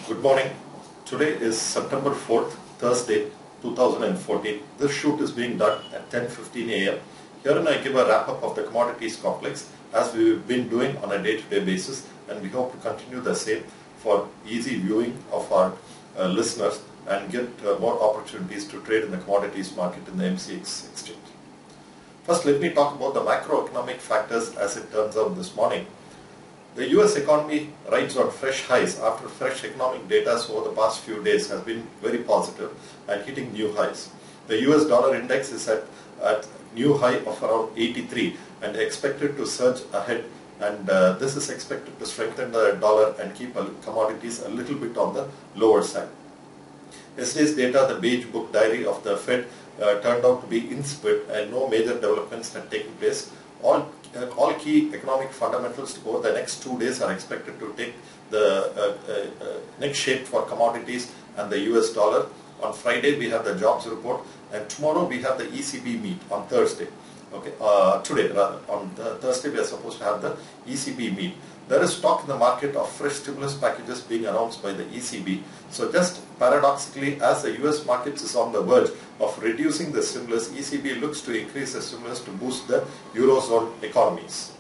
Good morning. Today is September 4th, Thursday, 2014. This shoot is being done at 10:15 a.m. Herein I give a wrap-up of the commodities complex as we've been doing on a day-to-day basis, and we hope to continue the same for easy viewing of our listeners and get more opportunities to trade in the commodities market in the MCX exchange. First, let me talk about the macroeconomic factors as it turns out this morning. The US economy rides on fresh highs after fresh economic data over the past few days has been very positive and hitting new highs. The US dollar index is at new high of around 83 and expected to surge ahead, and this is expected to strengthen the dollar and keep commodities a little bit on the lower side. Yesterday's data, the beige book diary of the Fed, turned out to be insipid and no major developments had taken place. All key economic fundamentals over the next 2 days are expected to take the next shape for commodities and the US dollar. On Friday we have the jobs report, and tomorrow we have the ECB meet on Thursday. Today rather, on Thursday we are supposed to have the ECB meet. There is talk in the market of fresh stimulus packages being announced by the ECB. So just paradoxically, as the US markets is on the verge of reducing the stimulus, ECB looks to increase the stimulus to boost the Eurozone economies.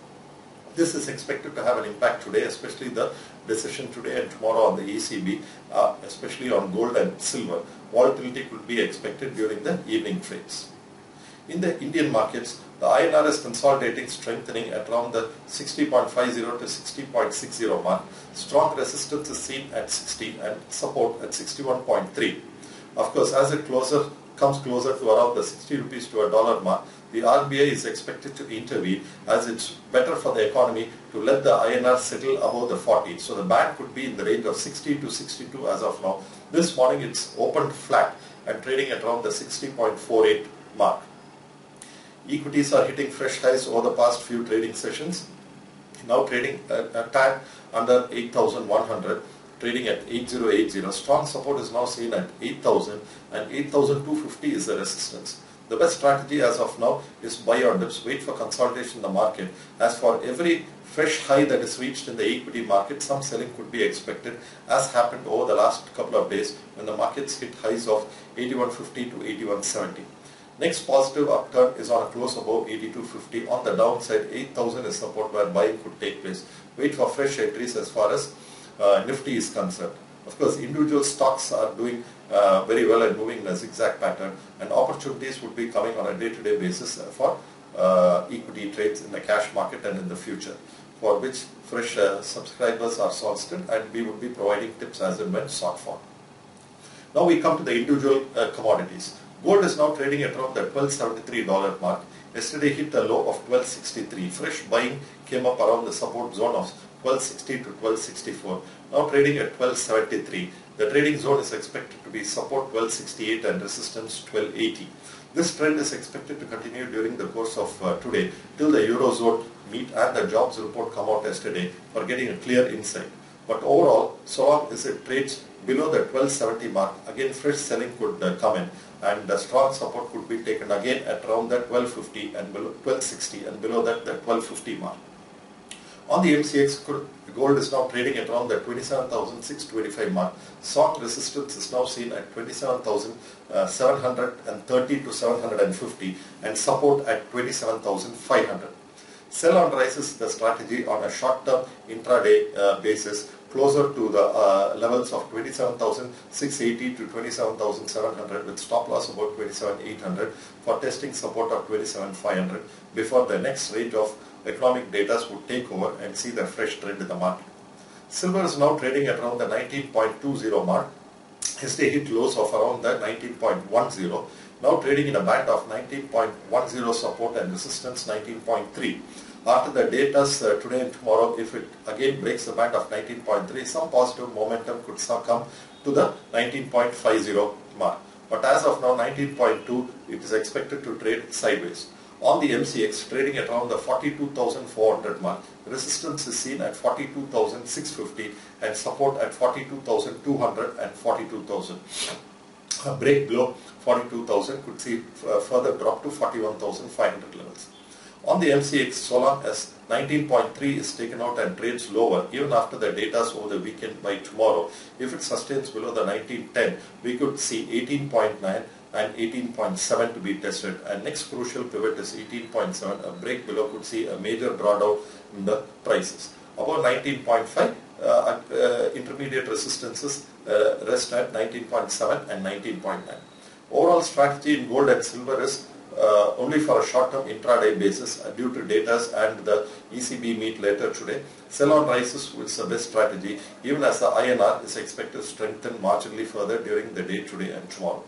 This is expected to have an impact today, especially the decision today and tomorrow on the ECB, especially on gold and silver. Volatility could be expected during the evening trades. In the Indian markets, the INR is consolidating, strengthening at around the 60.50 to 60.60 mark. Strong resistance is seen at 60 and support at 61.3. Of course, as it comes closer to around the 60 rupees to a dollar mark, the RBI is expected to intervene, as it's better for the economy to let the INR settle above the 40. So the band could be in the range of 60 to 62 as of now. This morning it's opened flat and trading at around the 60.48 mark. Equities are hitting fresh highs over the past few trading sessions, now trading a tad under 8,100, trading at 8,080. Strong support is now seen at 8,000 and 8,250 is the resistance. The best strategy as of now is buy on dips, wait for consolidation in the market. As for every fresh high that is reached in the equity market, some selling could be expected, as happened over the last couple of days when the markets hit highs of 8150 to 8170. Next positive upturn is on a close above 8250. On the downside, 8000 is support where buying could take place. Wait for fresh entries as far as Nifty is concerned. Of course, individual stocks are doing very well and moving in a zigzag pattern, and opportunities would be coming on a day-to-day basis for equity trades in the cash market and in the future, for which fresh subscribers are solicited, and we would be providing tips as and when sought for. Now we come to the individual commodities. Gold is now trading at around the $1273 mark. Yesterday hit a low of $1263. Fresh buying came up around the support zone of $1260 to $1264. Now trading at $1273. The trading zone is expected to be support $1268 and resistance $1280. This trend is expected to continue during the course of today till the Eurozone meet and the jobs report come out yesterday for getting a clear insight. But overall, so long as it trades below the 1270 mark, again fresh selling could come in, and the strong support could be taken again at around that 1250 and below 1260 and below that the 1250 mark. On the MCX, gold is now trading at around the 27,625 mark. Strong resistance is now seen at 27,730 to 750 and support at 27,500. Sell on rises the strategy on a short-term intraday basis, closer to the levels of 27,680 to 27,700 with stop loss about 27,800 for testing support of 27,500 before the next range of economic data would take over and see the fresh trend in the market. Silver is now trading at around the 19.20 mark. Yesterday hit lows of around the 19.10. Now trading in a band of 19.10 support and resistance 19.3. After the data today and tomorrow, if it again breaks the band of 19.3, some positive momentum could come to the 19.50 mark. But as of now, 19.2, it is expected to trade sideways. On the MCX, trading at around the 42,400 mark. Resistance is seen at 42,650 and support at 42,200 and 42,000. A break below 42,000 could see further drop to 41,500 levels. On the MCX, so long as 19.3 is taken out and trades lower, even after the data over the weekend by tomorrow, if it sustains below the 1910, we could see 18.9 and 18.7 to be tested. And next crucial pivot is 18.7. A break below could see a major drawdown in the prices. About 19.5, intermediate resistances rest at 19.7 and 19.9. Overall strategy in gold and silver is only for a short-term intraday basis due to data and the ECB meet later today. Sell-on rises is the best strategy, even as the INR is expected to strengthen marginally further during the day today and tomorrow.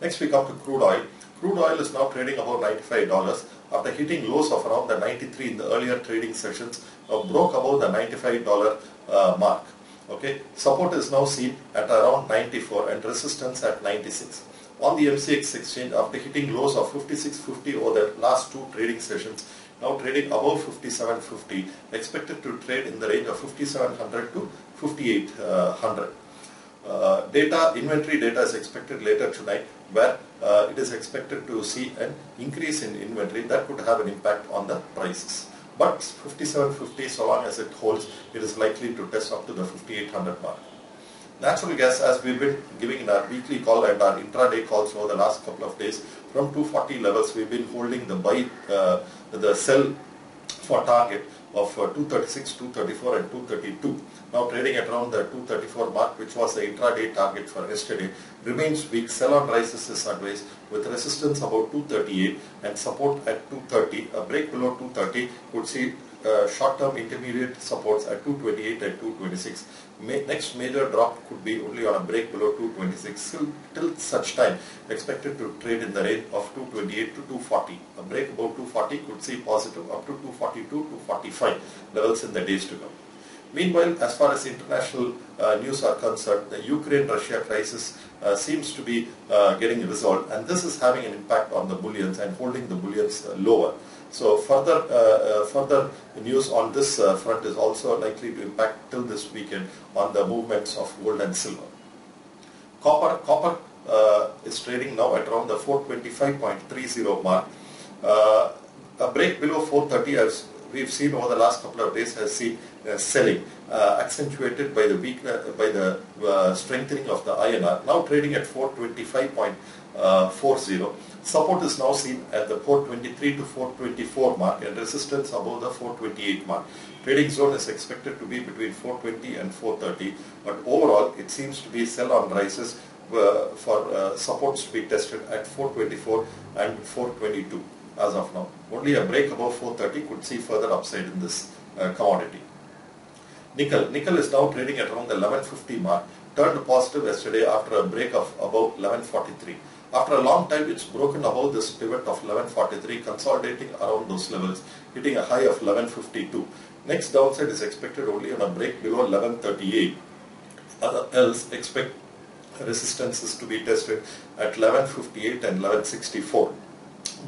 Next we come to crude oil. Crude oil is now trading about $95 after hitting lows of around the 93 in the earlier trading sessions, broke above the $95 mark. Okay, support is now seen at around 94 and resistance at 96. On the MCX exchange, after hitting lows of 56.50 over the last two trading sessions, now trading above 57.50, expected to trade in the range of 5700 to 5800. Inventory data is expected later tonight, where it is expected to see an increase in inventory that could have an impact on the prices. But 57.50, so long as it holds, it is likely to test up to the 5800 mark. Natural gas, as we've been giving in our weekly call and our intraday calls over the last couple of days, from 240 levels, we've been holding the buy, the sell for target of 236, 234 and 232. Now trading at around the 234 mark, which was the intraday target for yesterday, remains weak. Sell-on rises is advised with resistance about 238 and support at 230. A break below 230 could see short-term intermediate supports at 228 and 226. Next major drop could be only on a break below 226. Till such time, expected to trade in the range of 228 to 240. A break above 240 could see positive up to 242 to 245 levels in the days to come. Meanwhile, as far as international news are concerned, the Ukraine-Russia crisis seems to be getting resolved, and this is having an impact on the bullions and holding the bullions lower. So further news on this front is also likely to impact till this weekend on the movements of gold and silver. Copper is trading now at around the 425.30 mark. A break below 430, as we've seen over the last couple of days, has seen selling accentuated by the strengthening of the INR. Now trading at 425.40. Support is now seen at the 423 to 424 mark and resistance above the 428 mark. Trading zone is expected to be between 420 and 430, but overall it seems to be sell-on rises for supports to be tested at 424 and 422 as of now. Only a break above 430 could see further upside in this commodity. Nickel is now trading at around the 1150 mark, turned positive yesterday after a break of above 1143. After a long time, it's broken above this pivot of 1143, consolidating around those levels, hitting a high of 1152. Next downside is expected only on a break below 1138. Else, expect resistances to be tested at 1158 and 1164.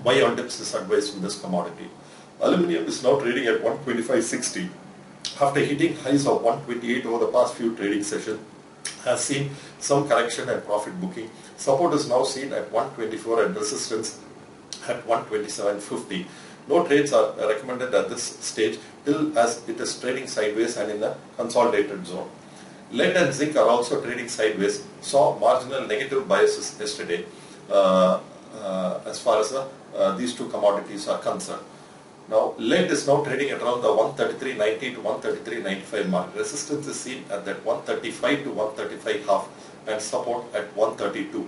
Buy on dips is advised in this commodity. Aluminium is now trading at 125.60. After hitting highs of 128 over the past few trading sessions, has seen some correction and profit booking. Support is now seen at 124 and resistance at 127.50. No trades are recommended at this stage till as it is trading sideways and in a consolidated zone. Lead and zinc are also trading sideways, saw marginal negative biases yesterday as far as these two commodities are concerned. Now, lead is now trading at around the 133.90 to 133.95 mark. Resistance is seen at that 135 to 135.5 and support at 132.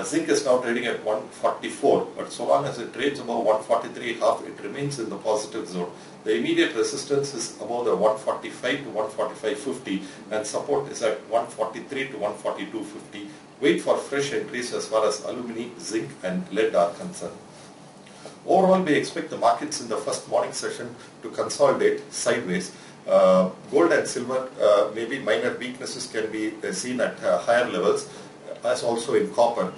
Zinc is now trading at 144, but so long as it trades above 143.5, it remains in the positive zone. The immediate resistance is above the 145 to 145.50 and support is at 143 to 142.50. Wait for fresh entries as far as aluminium, zinc and lead are concerned. Overall, we expect the markets in the first morning session to consolidate sideways. Gold and silver, maybe minor weaknesses can be seen at higher levels, as also in copper.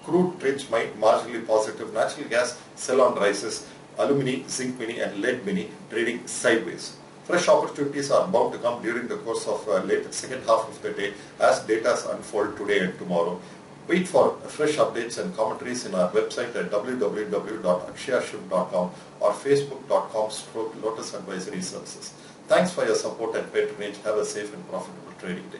Crude trades marginally positive. Natural gas sell-on rises. Aluminium, zinc mini and lead mini trading sideways. Fresh opportunities are bound to come during the course of second half of the day as data unfold today and tomorrow. Wait for fresh updates and commentaries in our website at www.akshayashiv.com or facebook.com/Lotus Advisory Services. Thanks for your support and patronage. Have a safe and profitable trading day.